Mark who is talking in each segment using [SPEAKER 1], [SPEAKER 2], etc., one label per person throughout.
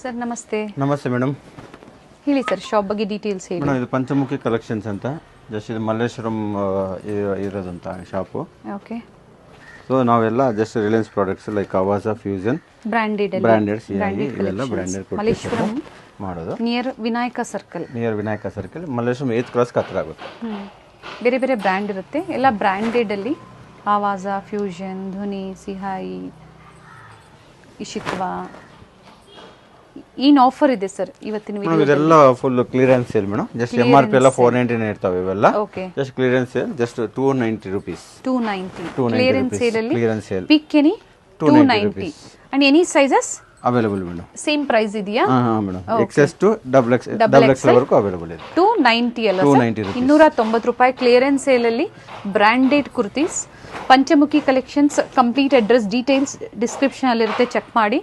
[SPEAKER 1] Sir ನಮಸ್ತೆ.
[SPEAKER 2] ನಮಸ್ತೆ madam.
[SPEAKER 1] ಹೇಳಿ ಸರ್, ಶಾಪ್ ಬಗ್ಗೆ ಡೀಟೇಲ್ಸ್ ಹೇಳಿ.
[SPEAKER 2] ಮೇಡಮ್ ಇದು ಪಂಚಮುಖಿ ಕಲೆಕ್ಷನ್ಸ್ ಅಂತ, ಜಸ್ಟ್ ಇದು ಮಲ್ಲೇಶ್ವರಂ ಇರೋದಂತ ಶಾಪು.
[SPEAKER 1] ಓಕೆ.
[SPEAKER 2] ಸೊ ನಾವೆಲ್ಲ just Reliance products like Avaasa, fusion,
[SPEAKER 1] branded
[SPEAKER 2] ಇವೆಲ್ಲ ಬ್ರಾಂಡೆಡ್
[SPEAKER 1] ಮಲ್ಲೇಶ್ವರಂ
[SPEAKER 2] ಮಾಡೋದು.
[SPEAKER 1] Near Vinayaka circle
[SPEAKER 2] Malleshwaram 8th cross ಹತ್ರ ಆಗುತ್ತೆ.
[SPEAKER 1] ಬೇರೆ ಬೇರೆ ಬ್ರ್ಯಾಂಡ್ ಇರುತ್ತೆ, ಎಲ್ಲ ಬ್ರ್ಯಾಂಡೆಡ್ ಅಲ್ಲಿ ಆವಾಜಾ, ಫ್ಯೂಷನ್, ಧ್ವನಿ, ಸಿಹಾಯಿ, ಇಶಿತ್ವಾ. ಏನು ಆಫರ್ ಇದೆ ಸರ್ ಇವತ್ತಿನ ವಿಡಿಯೋ?
[SPEAKER 2] ಇದೆಲ್ಲ full clearance sale madam. Just MRP ಎಲ್ಲ 499 ಇರ್ತಾವೆ ಇವೆಲ್ಲ.
[SPEAKER 1] Okay.
[SPEAKER 2] Just clearance sale, just 290 rupees.
[SPEAKER 1] 290 clearance sale ಅಲ್ಲಿ.
[SPEAKER 2] Clearance sale
[SPEAKER 1] pick any 290 and any sizes
[SPEAKER 2] available madam.
[SPEAKER 1] Same price ಇದೆಯಾ?
[SPEAKER 2] ಹಾ ಮೇಡಮ್. XS ಟು XXL ವರೆಗೂ available ಇದೆ.
[SPEAKER 1] 290 ಅಲ್ಲ ಸರ್, 290 ರೂಪಾಯಿ ಕ್ಲಿಯರೆನ್ಸ್ ಸೇಲ್ ಅಲ್ಲಿ branded kurtis. Panchamukhi collections complete address details description ಅಲ್ಲಿ ಇರುತ್ತೆ, ಚೆಕ್ ಮಾಡಿ.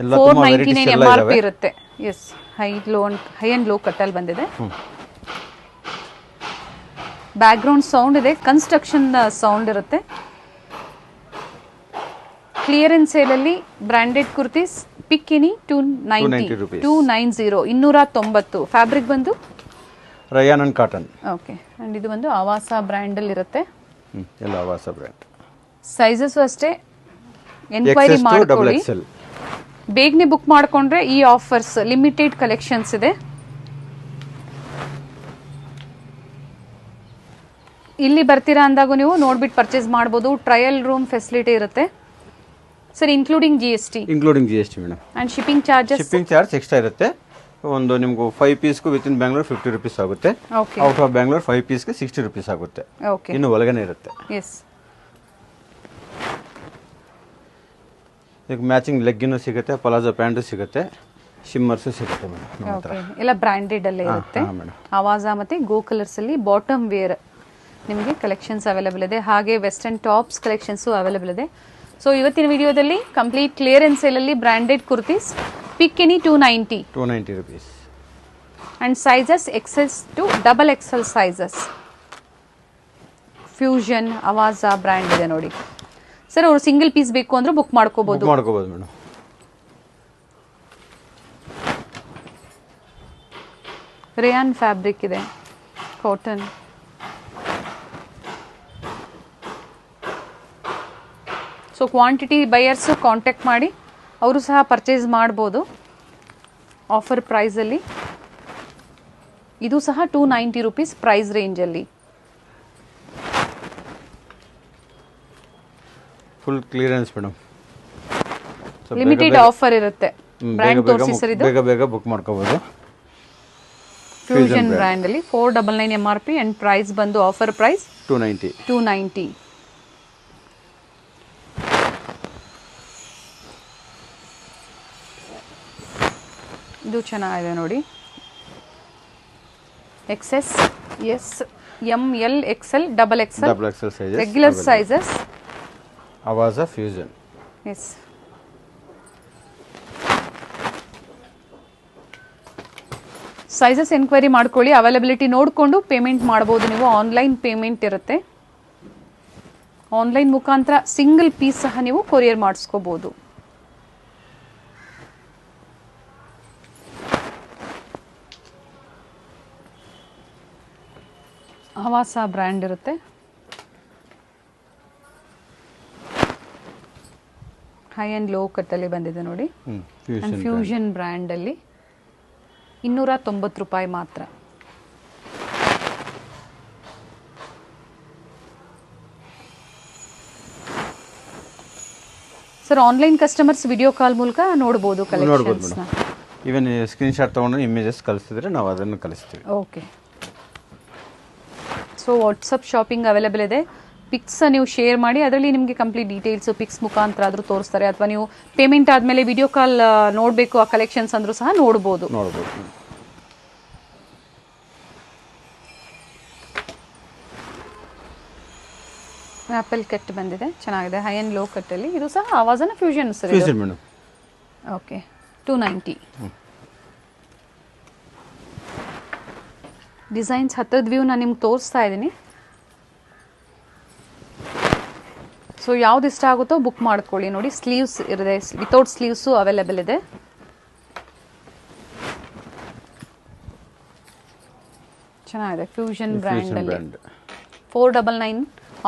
[SPEAKER 1] 499 MRP ಇರುತ್ತೆ. ಎಸ್, ಹೈ ಅಂಡ್ ಲೋ ಕಟ್ಟಲ್ಲಿ ಬಂದಿದೆ. ಬ್ಯಾಕ್ ಗ್ರೌಂಡ್ ಸೌಂಡ್ ಇದೆ, ಕನ್ಸ್ಟ್ರಕ್ಷನ್ ಸೌಂಡ್ ಇರುತ್ತೆ. ಕ್ಲಿಯರೆನ್ಸ್ ಸೇಲ್ ಅಲ್ಲಿ branded kurtis pick any 290 290. Fabric ಬಂದು
[SPEAKER 2] rayon and cotton.
[SPEAKER 1] Okay. And ಇದು ಒಂದು ಆವಾಸ ಬ್ರ್ಯಾಂಡ್ ಅಲ್ಲಿ ಇರುತ್ತೆ.
[SPEAKER 2] ಎಲ್ಲ ಆವಾಸ ಬ್ರ್ಯಾಂಡ್.
[SPEAKER 1] ಸೈಜಸ್ ಅಷ್ಟೇ ಎನ್ಕ್ವೈರಿ ಮಾಡ್ಕೊಳ್ಳಿ. ಬೇಗನೆ ಬುಕ್ ಮಾಡ್ಕೊಂಡ್ರೆ ಈ ಆಫರ್ಸ್ ಲಿಮಿಟೆಡ್ ಕಲೆಕ್ಷನ್ಸ್ ಇದೆ. ಇಲ್ಲಿ ಬರ್ತೀರಾ ಅಂದಾಗ ನೀವು ನೋಡ್ಬಿಟ್ಟು ಪರ್ಚೇಸ್ ಮಾಡಬಹುದು. ಟ್ರಯಲ್ ರೂಮ್ ಫೆಸಿಲಿಟಿ ಇರುತ್ತೆ sir, including GST
[SPEAKER 2] madam.
[SPEAKER 1] And shipping
[SPEAKER 2] charge extra ಇರುತ್ತೆ. ಒಂದು ನಿಮ್ಗೆ 5 ಪೀಸ್ಗೂ ವಿತ್ ಇನ್ ಬ್ಯಾಂಗ್ಳೂರ್ 50 rupees ಆಗುತ್ತೆ. ಔಟ್ ಆಫ್ ಬ್ಯಾಂಗ್ಳೂರ್ 5 ಪೀಸ್ಗೆ 60 rupees ಆಗುತ್ತೆ. ಇನ್ನು ಒಳಗನೆ ಇರುತ್ತೆ.
[SPEAKER 1] ಎಸ್.
[SPEAKER 2] ಈಗ ಮ್ಯಾಚಿಂಗ್ ಲೆಗ್ಗಿನೂ ಸಿಗುತ್ತೆ, ಪಲಾಜೋ ಪ್ಯಾಂಟು ಸಿಗುತ್ತೆ, ಶಿಮ್ಮರ್ಸು ಸಿಗುತ್ತೆ ಮೇಡಮ್.
[SPEAKER 1] ಎಲ್ಲ ಬ್ರಾಂಡೆಡ್ ಅಲ್ಲೇ ಇರುತ್ತೆ. ಆವಾಜಾ ಮತ್ತೆ ಗೋ ಕಲರ್ಸ್ ಅಲ್ಲಿ ಬಾಟಮ್ ವೇರ್ ನಿಮಗೆ ಕಲೆಕ್ಷನ್ಸ್ ಅವೈಲೇಬಲ್ ಇದೆ. ಹಾಗೆ ವೆಸ್ಟರ್ನ್ ಟಾಪ್ಸ್ ಕಲೆಕ್ಷನ್ಸ್ ಅವೈಲೇಬಲ್ ಇದೆ. ಸೊ ಇವತ್ತಿನ ವಿಡಿಯೋದಲ್ಲಿ ಕಂಪ್ಲೀಟ್ ಕ್ಲಿಯರೆನ್ಸ್ ಸೇಲ್ ಅಲ್ಲಿ branded kurtis pick any 290
[SPEAKER 2] rupees
[SPEAKER 1] and sizes XS to XXL sizes. Fusion, Avaasa brand ಇದೆ ನೋಡಿ ಸರ್. ಅವ್ರು ಸಿಂಗಲ್ ಪೀಸ್ ಬೇಕು ಅಂದ್ರೆ ಬುಕ್ ಮಾಡ್ಕೋಬಹುದು
[SPEAKER 2] ಮೇಡಮ್.
[SPEAKER 1] ರೇಯಾನ್ ಫ್ಯಾಬ್ರಿಕ್ ಇದೆ, cotton. So quantity buyers contact ಮಾಡಿ, ಅವರು ಸಹ ಪರ್ಚೇಸ್ ಮಾಡ್ಬೋದು ಆಫರ್ ಪ್ರೈಸಲ್ಲಿ. ಇದು ಸಹ 290 rupees ಪ್ರೈಸ್ ರೇಂಜಲ್ಲಿ.
[SPEAKER 2] Full clearance madam.
[SPEAKER 1] Limited offer ಇರುತ್ತೆ. ಬ್ರ್ಯಾಂಡ್ ತೋರಿಸಿ ಸರ್, ಇದು
[SPEAKER 2] ಬೇಗ ಬುಕ್ ಮಾಡ್ಕೋಬಹುದು.
[SPEAKER 1] ಫ್ಯೂಷನ್ ಬ್ರ್ಯಾಂಡ್ ಅಲ್ಲಿ 499 MRP ಅಂಡ್ ಪ್ರೈಸ್ ಬಂದು ಆಫರ್ ಪ್ರೈಸ್ 290. ಇದು ಚೆನ್ನಾಗಿದೆ ನೋಡಿ. XS, S, M, L, XL, XXL
[SPEAKER 2] sizes,
[SPEAKER 1] regular sizes.
[SPEAKER 2] Avaasa fusion.
[SPEAKER 1] Yes. Sizes enquiry ಮಾಡ್ಕೊಳ್ಳಿ, ಅವೈಲಬಿಲಿಟಿ ನೋಡಿಕೊಂಡು ಪೇಮೆಂಟ್ ಮಾಡ್ಬೋದು ನೀವು. ಆನ್ಲೈನ್ ಪೇಮೆಂಟ್ ಇರುತ್ತೆ. ಆನ್ಲೈನ್ ಮುಖಾಂತರ ಸಿಂಗಲ್ ಪೀಸ್ ಸಹ ನೀವು ಕೊರಿಯರ್ ಮಾಡಿಸ್ಕೋಬಹುದು. ಆವಾಸ ಬ್ರ್ಯಾಂಡ್ ಇರುತ್ತೆ. ಹೈ ಅಂಡ್ ಲೋ ಕಟ್ಟಲ್ಲಿ ಬಂದಿದೆ ನೋಡಿ. ಫ್ಯೂಷನ್ ಬ್ರ್ಯಾಂಡ್ ಅಲ್ಲಿ 290 ರೂಪಾಯಿ ಮಾತ್ರ. Sir online customers video call ಮೂಲಕ ನೋಡಬಹುದು ಕಲೆಕ್ಷನ್ಸ್.
[SPEAKER 2] ಈವನ್ ಸ್ಕ್ರೀನ್ ಶಾಟ್ ತಗೊಂಡು ಇಮೇಜಸ್ ಕಳಿಸಿದ್ರೆ ನಾವು ಅದನ್ನು ಕಳಿಸ್ತೀವಿ.
[SPEAKER 1] Okay. So WhatsApp shopping available ಇದೆ. ಪಿಕ್ಸ್ ನೀವು ಶೇರ್ ಮಾಡಿ, ಅದರಲ್ಲಿ ನಿಮಗೆ ಕಂಪ್ಲೀಟ್ ಡೀಟೇಲ್ಸ್ ಪಿಕ್ಸ್ ಮುಖಾಂತರ ಆದರೂ ತೋರಿಸ್ತಾರೆ. ಅಥವಾ ನೀವು ಪೇಮೆಂಟ್ ಆದಮೇಲೆ ವಿಡಿಯೋ ಕಾಲ್ ನೋಡಬೇಕು ಆ ಕಲೆಕ್ಷನ್ಸ್ ಅಂದರೂ ಸಹ ನೋಡ್ಬೋದು. ಆಪಲ್ ಕಟ್ ಬಂದಿದೆ, ಚೆನ್ನಾಗಿದೆ. ಹೈ ಅಂಡ್ ಲೋ ಕಟ್ಟಲ್ಲಿ. ಇದು ಸಹ ಆವಾಜನ ಫ್ಯೂಷನ್ ಸರ್. ಓಕೆ. 290. ಡಿಸೈನ್ಸ್ ಹತ್ತದ ವ್ಯೂ ನಾನು ನಿಮ್ಗೆ ತೋರಿಸ್ತಾ ಇದ್ದೀನಿ. ಸೊ ಯಾವ್ದು ಇಷ್ಟ ಆಗುತ್ತೋ ಬುಕ್ ಮಾಡ್ಕೊಳ್ಳಿ. ನೋಡಿ ಸ್ಲೀವ್ಸ್ ಇರುತ್ತೆ, ವಿತೌಟ್ ಸ್ಲೀವ್ಸು ಅವೈಲೇಬಲ್ ಇದೆ. ಚೆನ್ನಾಗಿದೆ ಫ್ಯೂಷನ್ ಬ್ರ್ಯಾಂಡ್ ಅಲ್ಲಿ
[SPEAKER 2] ಬ್ರ್ಯಾಂಡ್
[SPEAKER 1] 499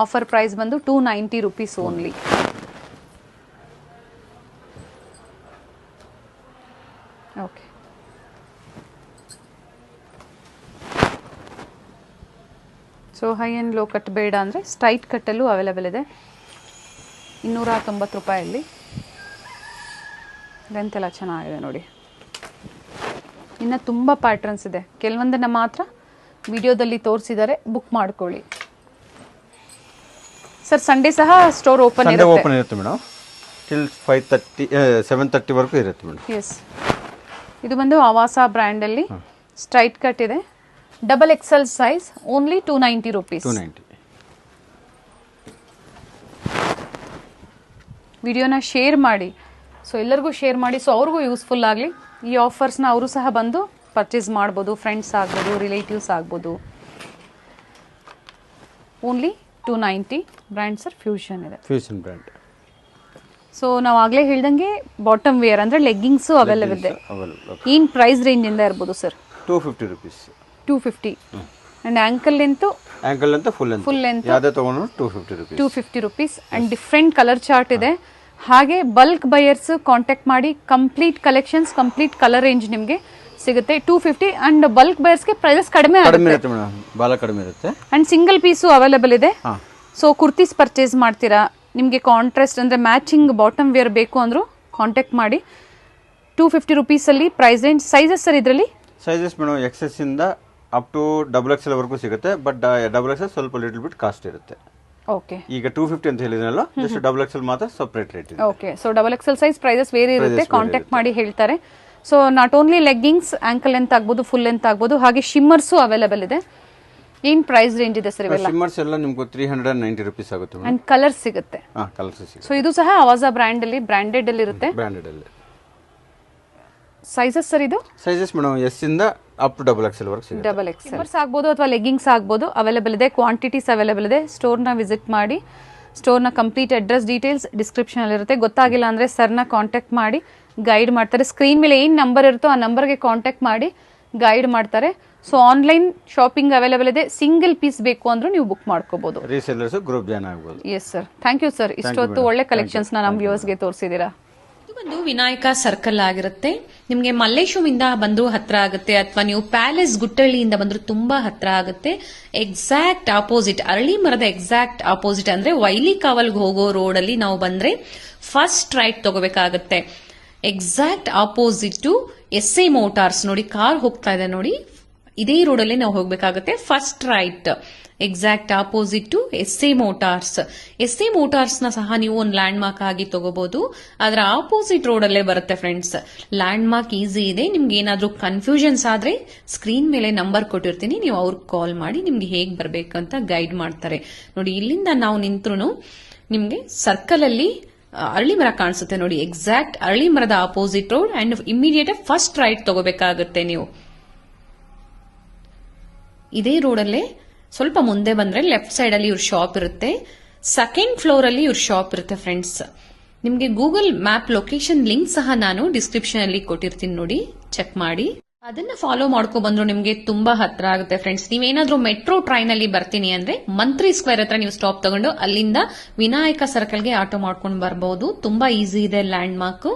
[SPEAKER 1] ಆಫರ್ ಪ್ರೈಸ್ ಬಂದು 290 rupees only. Okay, so high and low cut ಬೇಡ ಅಂದರೆ ಸ್ಟ್ರೈಟ್ ಕಟ್ಟಲ್ಲೂ ಅವೈಲೇಬಲ್ ಇದೆ 290 ರೂಪಾಯಲ್ಲಿ. ಲೆಂತ್ ಎಲ್ಲ ಚೆನ್ನಾಗಿದೆ ನೋಡಿ. ಇನ್ನು ತುಂಬ ಪ್ಯಾಟ್ರನ್ಸ್ ಇದೆ, ಕೆಲವೊಂದನ್ನು ಮಾತ್ರ ವಿಡಿಯೋದಲ್ಲಿ ತೋರಿಸಿದ್ದಾರೆ, ಬುಕ್ ಮಾಡ್ಕೊಳ್ಳಿ. ಸರ್ ಸಂಡೇ ಸಹ ಸ್ಟೋರ್ ಓಪನ್
[SPEAKER 2] ಇರುತ್ತೆ ಮೇಡಮ್, ಟಿಲ್ 7:30 ವರೆಗೂ ಇರುತ್ತೆ ಮೇಡಮ್.
[SPEAKER 1] ಎಸ್, ಇದು ಬಂದು ಆವಾಸ ಬ್ರ್ಯಾಂಡಲ್ಲಿ ಸ್ಟ್ರೈಟ್ ಕಟ್ ಇದೆ, XXL ಸೈಜ್, ಓನ್ಲಿ 290 rupees.
[SPEAKER 2] 290.
[SPEAKER 1] ವಿಡಿಯೋನ ಶೇರ್ ಮಾಡಿ, ಸೊ ಎಲ್ಲರಿಗೂ ಶೇರ್ ಮಾಡಿ, ಸೊ ಅವ್ರಿಗೂ ಯೂಸ್ಫುಲ್ ಆಗಲಿ. ಈ ಆಫರ್ಸ್ನ ಅವರು ಸಹ ಬಂದು ಪರ್ಚೇಸ್ ಮಾಡ್ಬೋದು, ಫ್ರೆಂಡ್ಸ್ ಆಗ್ಬೋದು, ರಿಲೇಟಿವ್ಸ್ ಆಗ್ಬೋದು. ಓನ್ಲಿ 290. ಬ್ರ್ಯಾಂಡ್ ಸರ್ ಫ್ಯೂಷನ್ ಇದೆ,
[SPEAKER 2] ಫ್ಯೂಷನ್ ಬ್ರ್ಯಾಂಡ್.
[SPEAKER 1] ಸೊ ನಾವು ಆಗಲೇ ಹೇಳ್ದಂಗೆ ಬಾಟಮ್ ವೇರ್ ಅಂದರೆ ಲೆಗ್ಗಿಂಗ್ಸು ಅವೈಲೇಬಲ್ ಇದೆ. ಏನು ಪ್ರೈಸ್ ರೇಂಜಿಂದ ಇರ್ಬೋದು sir?
[SPEAKER 2] 250 rupees.
[SPEAKER 1] 250. And ankle length full length
[SPEAKER 2] ಯಾವುದೇ ತೊಗೊಂಡ್ರು 250 rupees.
[SPEAKER 1] 250 rupees. And different colour chart ಇದೆ. ಹಾಗೆ ಬಲ್ಕ್ ಬಯರ್ಸ್ ಕಾಂಟ್ಯಾಕ್ಟ್ ಮಾಡಿ, complete collections, complete colour range ನಿಮಗೆ ಸಿಗುತ್ತೆ 250. ಆ್ಯಂಡ್ ಬಲ್ಕ್ ಬಯರ್ಸ್ಗೆ ಪ್ರೈಸಸ್ ಕಡಿಮೆ
[SPEAKER 2] ಇರುತ್ತೆ ಮೇಡಮ್, ಭಾಳ ಕಡಿಮೆ ಇರುತ್ತೆ.
[SPEAKER 1] ಆ್ಯಂಡ್ ಸಿಂಗಲ್ ಪೀಸು ಅವೈಲೇಬಲ್ ಇದೆ. ಸೊ ಕುರ್ತೀಸ್ ಪರ್ಚೇಸ್ ಮಾಡ್ತೀರಾ, ನಿಮಗೆ ಕಾಂಟ್ರಾಸ್ಟ್ ಅಂದರೆ ಮ್ಯಾಚಿಂಗ್ ಬಾಟಮ್ ವೇರ್ ಬೇಕು ಅಂದರೂ ಕಾಂಟ್ಯಾಕ್ಟ್ ಮಾಡಿ. 250 rupeesಲ್ಲಿ ಪ್ರೈಸ್ ರೇಂಜ್. ಸೈಜಸ್ ಸರ್ ಇದರಲ್ಲಿ?
[SPEAKER 2] ಸೈಜಸ್ ಮೇಡಮ್ XS ಇಂದ ಅಪ್ ಟು XXL ವರೆಗೂ ಸಿಗುತ್ತೆ. ಬಟ್ XXL ಸ್ವಲ್ಪ ಲಿಟಲ್ ಬಿಟ್ ಕಾಸ್ಟ್ ಇರುತ್ತೆ.
[SPEAKER 1] ಓಕೆ,
[SPEAKER 2] ಈಗ 250 ಅಂತ ಹೇಳಿದ್ನಲ್ಲ, ಜಸ್ಟ್ XXL ಮಾತ್ರ ಸಪ್ರೇಟ್ ರೇಟ್ ಇದೆ.
[SPEAKER 1] Okay, so XXL size prices ಬೇರೆ ಇರುತ್ತೆ, ಕಾಂಟ್ಯಾಕ್ಟ್ ಮಾಡಿ ಹೇಳ್ತಾರೆ. So not only leggings, ankle length ಆಗ್ಬೋದು, ಫುಲ್ ಲೆಂತ್ ಆಗ್ಬೋದು, ಹಾಗೆ ಶಿಮ್ಮರ್ಸು ಅವೈಲೇಬಲ್ ಇದೆ. ಏನು ಪ್ರೈಸ್ ರೇಂಜ್ ಇದೆ ಸರ್ ಇವೆಲ್ಲ?
[SPEAKER 2] ಶಿಮ್ಮರ್ಸ್ ಎಲ್ಲ ನಿಮ್ಗೆ 390 rupees ಆಗುತ್ತೆ.
[SPEAKER 1] ಅಂಡ್ ಕಲರ್ ಸಿಗುತ್ತೆ.
[SPEAKER 2] ಕಲರ್ಸ್ ಸಿಗುತ್ತೆ.
[SPEAKER 1] ಸೊ ಇದು ಸಹ ಆವಾಜ ಬ್ರ್ಯಾಂಡ್ ಅಲ್ಲಿ, ಬ್ರ್ಯಾಂಡೆಡ್ ಅಲ್ಲಿ ಇರುತ್ತೆ.
[SPEAKER 2] ಬ್ರ್ಯಾಂಡೆಡ್ ಅಲ್ಲಿ.
[SPEAKER 1] ಸೈಜಸ್ ಸರ್ ಇದು?
[SPEAKER 2] ಸೈಜಸ್ ಮೇಡಮ್ S ಇಂದ ಅಪ್ ಟು XXL ವರೆಗೂ ಸಿಗುತ್ತೆ.
[SPEAKER 1] XXL ಆಗ್ಬೋದು ಅಥವಾ ಲೆಗ್ಗಿಂಗ್ಸ್ ಆಗ್ಬೋದು, ಅವೈಲೇಬಲ್ ಇದೆ. ಕ್ವಾಂಟಿಟೀಸ್ ಅವೈಲೇಬಲ್ ಇದೆ. ಸ್ಟೋರ್ನ ವಿಸಿಟ್ ಮಾಡಿ. ಸ್ಟೋರ್ನ ಕಂಪ್ಲೀಟ್ ಅಡ್ರೆಸ್ ಡೀಟೇಲ್ಸ್ ಡಿಸ್ಕ್ರಿಪ್ಷನ್ ಅಲ್ಲಿ ಇರುತ್ತೆ. ಗೊತ್ತಾಗಿಲ್ಲ ಅಂದ್ರೆ ಸರ್ನ ಕಾಂಟ್ಯಾಕ್ಟ್ ಮಾಡಿ ಗೈಡ್ ಮಾಡ್ತಾರೆ. ಸ್ಕ್ರೀನ್ ಮೇಲೆ ಏನು ನಂಬರ್ ಇರುತ್ತೋ ಆ ನಂಬರ್ಗೆ ಕಾಂಟ್ಯಾಕ್ಟ್ ಮಾಡಿ ಗೈಡ್ ಮಾಡ್ತಾರೆ. ಸೊ ಆನ್ಲೈನ್ ಶಾಪಿಂಗ್ ಅವೈಲೇಬಲ್ ಇದೆ. ಸಿಂಗಲ್ ಪೀಸ್ ಬೇಕು ಅಂದ್ರೂ ನೀವು ಬುಕ್ ಮಾಡ್ಕೋಬಹುದು.
[SPEAKER 2] ರೀಸೆಲ್ಲರ್ಸ್ ಗ್ರೂಪ್ ಜಾಯ್ನ್ ಆಗಬಹುದು.
[SPEAKER 1] Yes sir, thank you sir. ಇಷ್ಟೊತ್ತು ಒಳ್ಳೆ ಕಲೆಕ್ಷನ್ಸ್ ನಮ್ಮ ವ್ಯೂವರ್ಸ್ಗೆ ತೋರಿಸಿದ್ದೀರಾ.
[SPEAKER 3] ಇದು ಬಂದು ವಿನಾಯಕ ಸರ್ಕಲ್ ಆಗಿರುತ್ತೆ. ನಿಮಗೆ ಮಲ್ಲೇಶ್ವರದಿಂದ ಬಂದು ಹತ್ರ ಆಗುತ್ತೆ, ಅಥವಾ ನೀವು ಪ್ಯಾಲೇಸ್ ಗುಟ್ಟಳ್ಳಿಯಿಂದ ಬಂದ್ರು ತುಂಬಾ ಹತ್ರ ಆಗುತ್ತೆ. ಎಕ್ಸಾಕ್ಟ್ ಆಪೋಸಿಟ್, ಅರಳಿ ಮರದ ಎಕ್ಸಾಕ್ಟ್ ಆಪೋಸಿಟ್ ಅಂದ್ರೆ ವೈಲಿ ಕಾವಲ್ಗೆ ಹೋಗೋ ರೋಡ್ ಅಲ್ಲಿ ನಾವು ಬಂದ್ರೆ ಫಸ್ಟ್ ರೈಟ್ ತಗೋಬೇಕಾಗತ್ತೆ. Exact opposite to SA motors ನೋಡಿ, ಕಾರ್ ಹೋಗ್ತಾ ಇದೆ ನೋಡಿ, ಇದೇ ರೋಡಲ್ಲಿ ನಾವು ಹೋಗ್ಬೇಕಾಗುತ್ತೆ. First right, exact opposite to SA motors. SA motors ನ ಸಹ ನೀವು ಒಂದು ಲ್ಯಾಂಡ್ ಮಾರ್ಕ್ ಆಗಿ ತಗೋಬಹುದು. ಅದರ ಆಪೋಸಿಟ್ ರೋಡ್ ಅಲ್ಲೇ ಬರುತ್ತೆ ಫ್ರೆಂಡ್ಸ್. ಲ್ಯಾಂಡ್ ಮಾರ್ಕ್ ಈಸಿ ಇದೆ. ನಿಮ್ಗೆ ಏನಾದ್ರೂ ಕನ್ಫ್ಯೂಷನ್ಸ್ ಆದ್ರೆ ಸ್ಕ್ರೀನ್ ಮೇಲೆ ನಂಬರ್ ಕೊಟ್ಟಿರ್ತೀನಿ, ನೀವು ಅವ್ರಿಗೆ ಕಾಲ್ ಮಾಡಿ ನಿಮ್ಗೆ ಹೇಗ್ ಬರ್ಬೇಕಂತ ಗೈಡ್ ಮಾಡ್ತಾರೆ. ನೋಡಿ, ಇಲ್ಲಿಂದ ನಾವು ನಿಂತ್ರು ನಿಮ್ಗೆ ಸರ್ಕಲ್ ಅಲ್ಲಿ ಅರಳಿ ಮರ ಕಾಣಿಸುತ್ತೆ ನೋಡಿ, ಎಕ್ಸಾಕ್ಟ್ ಅರಳಿ ಮರದ opposite road. And immediate first right ತಗೋಬೇಕಾಗುತ್ತೆ ನೀವು. ಇದೇ ರೋಡಲ್ಲೇ ಸ್ವಲ್ಪ ಮುಂದೆ ಬಂದ್ರೆ ಲೆಫ್ಟ್ ಸೈಡ್ ಅಲ್ಲಿ ಇವ್ರ ಶಾಪ್ ಇರುತ್ತೆ. ಸೆಕೆಂಡ್ ಫ್ಲೋರ್ ಅಲ್ಲಿ ಇವ್ರ ಶಾಪ್ ಇರುತ್ತೆ ಫ್ರೆಂಡ್ಸ್. ನಿಮ್ಗೆ ಗೂಗಲ್ ಮ್ಯಾಪ್ ಲೊಕೇಶನ್ ಲಿಂಕ್ ಸಹ ನಾನು ಡಿಸ್ಕ್ರಿಪ್ಷನ್ ಅಲ್ಲಿ ಕೊಟ್ಟಿರ್ತೀನಿ, ನೋಡಿ ಚೆಕ್ ಮಾಡಿ. ಅದನ್ನ ಫಾಲೋ ಮಾಡ್ಕೊ ಬಂದ್ರು ನಿಮ್ಗೆ ತುಂಬಾ ಹತ್ರ ಆಗುತ್ತೆ ಫ್ರೆಂಡ್ಸ್. ನೀವೇನಾದ್ರೂ ಮೆಟ್ರೋ ಟ್ರೈನ್ ಅಲ್ಲಿ ಬರ್ತೀನಿ ಅಂದ್ರೆ ಮಂತ್ರಿ ಸ್ಕ್ವೇರ್ ಹತ್ರ ನೀವು ಸ್ಟಾಪ್ ತಗೊಂಡು ಅಲ್ಲಿಂದ ವಿನಾಯಕ ಸರ್ಕಲ್ಗೆ ಆಟೋ ಮಾಡ್ಕೊಂಡು ಬರಬಹುದು. ತುಂಬಾ ಈಸಿ ಇದೆ ಲ್ಯಾಂಡ್ ಮಾರ್ಕ್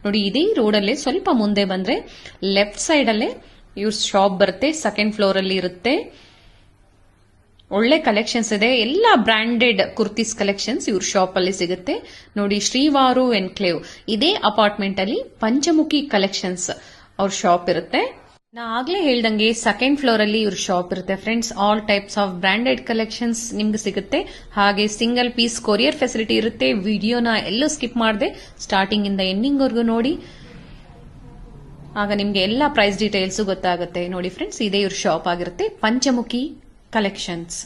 [SPEAKER 3] ನೋಡಿ. ಇದೇ ರೋಡ್ ಅಲ್ಲೇ ಸ್ವಲ್ಪ ಮುಂದೆ ಬಂದ್ರೆ ಲೆಫ್ಟ್ ಸೈಡ್ ಅಲ್ಲೇ ಇವ್ರ ಶಾಪ್ ಬರುತ್ತೆ. ಸೆಕೆಂಡ್ ಫ್ಲೋರ್ ಅಲ್ಲಿ ಇರುತ್ತೆ. ಒಳ್ಳೆ ಕಲೆಕ್ಷನ್ಸ್ ಇದೆ. ಎಲ್ಲ ಬ್ರಾಂಡೆಡ್ ಕುರ್ತೀಸ್ ಕಲೆಕ್ಷನ್ಸ್ ಇವ್ರ ಶಾಪ್ ಅಲ್ಲಿ ಸಿಗುತ್ತೆ ನೋಡಿ. ಶ್ರೀವಾರು ಎನ್ಕ್ಲೇವ್ ಇದೇ ಅಪಾರ್ಟ್ಮೆಂಟ್ ಅಲ್ಲಿ ಪಂಚಮುಖಿ ಕಲೆಕ್ಷನ್ಸ್ ಅವ್ರ ಶಾಪ್ ಇರುತ್ತೆ. ನಾ ಆಗ್ಲೇ ಹೇಳ್ದಂಗೆ ಸೆಕೆಂಡ್ ಫ್ಲೋರ್ ಅಲ್ಲಿ ಇವ್ರ ಶಾಪ್ ಇರುತ್ತೆ friends. All types of branded collections ನಿಮ್ಗೆ ಸಿಗುತ್ತೆ. ಹಾಗೆ ಸಿಂಗಲ್ ಪೀಸ್ ಕೊರಿಯರ್ ಫೆಸಿಲಿಟಿ ಇರುತ್ತೆ. ವಿಡಿಯೋನ ಎಲ್ಲೂ ಸ್ಕಿಪ್ ಮಾಡದೆ ಸ್ಟಾರ್ಟಿಂಗ್ ಇಂದ ಎಂಡಿಂಗ್ ವರ್ಗೂ ನೋಡಿ, ಆಗ ನಿಮ್ಗೆ ಎಲ್ಲ ಪ್ರೈಸ್ ಡೀಟೇಲ್ಸ್ ಗೊತ್ತಾಗುತ್ತೆ ನೋಡಿ ಫ್ರೆಂಡ್ಸ್. ಇದೇ ಇವ್ರ ಶಾಪ್ ಆಗಿರುತ್ತೆ, ಪಂಚಮುಖಿ ಕಲೆಕ್ಷನ್ಸ್.